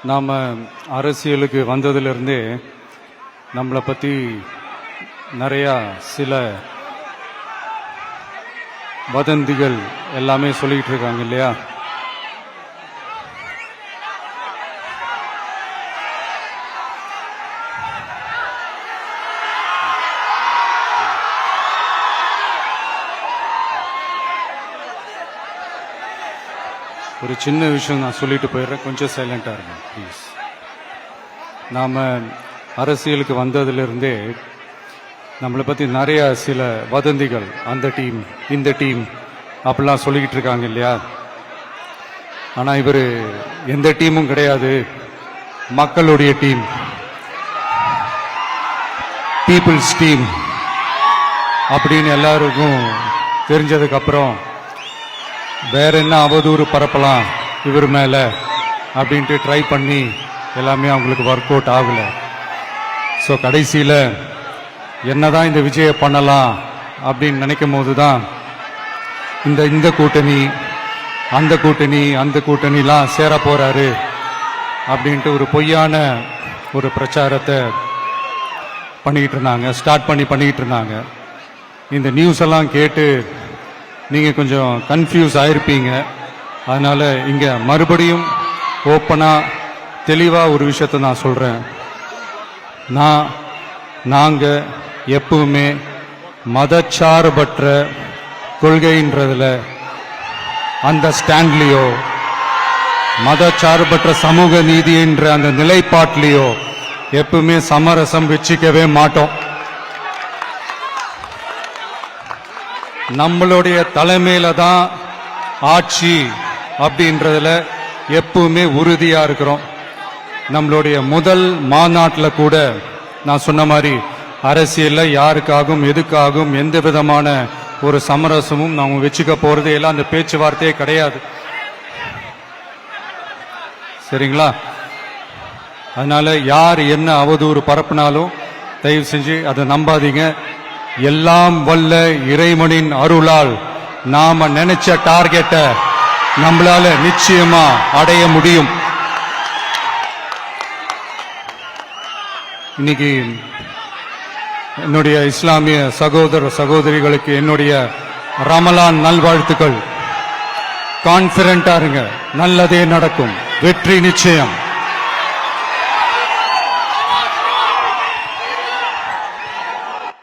நாம் அரசியலுக்கு வந்ததிலிருந்தே நம்மளை பற்றி நிறையா சில வதந்திகள் எல்லாமே சொல்லிக்கிட்டு இருக்காங்க இல்லையா? ஒரு சின்ன விஷயம் நான் சொல்லிட்டு போயிடுறேன், கொஞ்சம் சைலண்டாக இருங்க ப்ளீஸ். நாம் அரசியலுக்கு வந்ததிலிருந்தே நம்மளை பற்றி நிறைய சில வதந்திகள், அந்த டீம் இந்த டீம் அப்படிலாம் சொல்லிக்கிட்டு இருக்காங்க இல்லையா? ஆனால் இவர் எந்த டீமும் கிடையாது, மக்களுடைய டீம், பீப்புள்ஸ் டீம் அப்படின்னு எல்லாருக்கும் தெரிஞ்சதுக்கப்புறம் வேற என்ன அவதூறு பரப்பலாம் இவர் மேல அப்படின்ட்டு ட்ரை பண்ணி எல்லாமே அவங்களுக்கு ஒர்க் அவுட் ஆகல. ஸோ கடைசியில் என்னதான் இந்த விஜயை பண்ணலாம் அப்படின்னு நினைக்கும் போது தான் இந்த கூட்டணி அந்த கூட்டணி அந்த கூட்டணிலாம் சேர போறாரு அப்படின்ட்டு ஒரு பொய்யான ஒரு பிரச்சாரத்தை பண்ணிக்கிட்டு இருந்தாங்க. இந்த நியூஸ் எல்லாம் கேட்டு நீங்கள் கொஞ்சம் கன்ஃபியூஸ் ஆயிருப்பீங்க. அதனால் இங்கே மறுபடியும் ஓப்பனாக தெளிவாக ஒரு விஷயத்தை நான் சொல்கிறேன். நாங்கள் எப்பவுமே மதச்சார்பற்ற கொள்கைன்றதில், அந்த ஸ்டாண்ட்லேயோ, மதச்சார்பற்ற சமூக நீதி என்ற அந்த நிலைப்பாட்டிலேயோ எப்பவுமே சமரசம் வச்சுக்கவே மாட்டோம். நம்மளுடைய தலைமையில தான் ஆட்சி அப்படின்றதுல எப்பவுமே உறுதியா இருக்கிறோம். நம்மளுடைய முதல் மாநாட்டில் கூட நான் சொன்ன மாதிரி அரசியல்ல யாருக்காகவும் எதுக்காகவும் எந்த விதமான ஒரு சமரசமும் நாம வச்சுக்க போறதே இல்லை, அந்த பேச்சுவார்த்தையே கிடையாது. சரிங்களா? அதனால யார் என்ன அவதூறு பரப்புனாலும் தயவு செஞ்சு அதை நம்பாதீங்க. எல்லாம் வல்ல இறைவனின் அருளால் நாம நினைச்ச டார்கெட்டை நம்மளால நிச்சயமா அடைய முடியும். இன்னைக்கு என்னுடைய இஸ்லாமிய சகோதர சகோதரிகளுக்கு என்னுடைய ரமலான் நல்வாழ்த்துக்கள். கான்பிடண்டா இருங்க, நல்லதே நடக்கும், வெற்றி நிச்சயம்.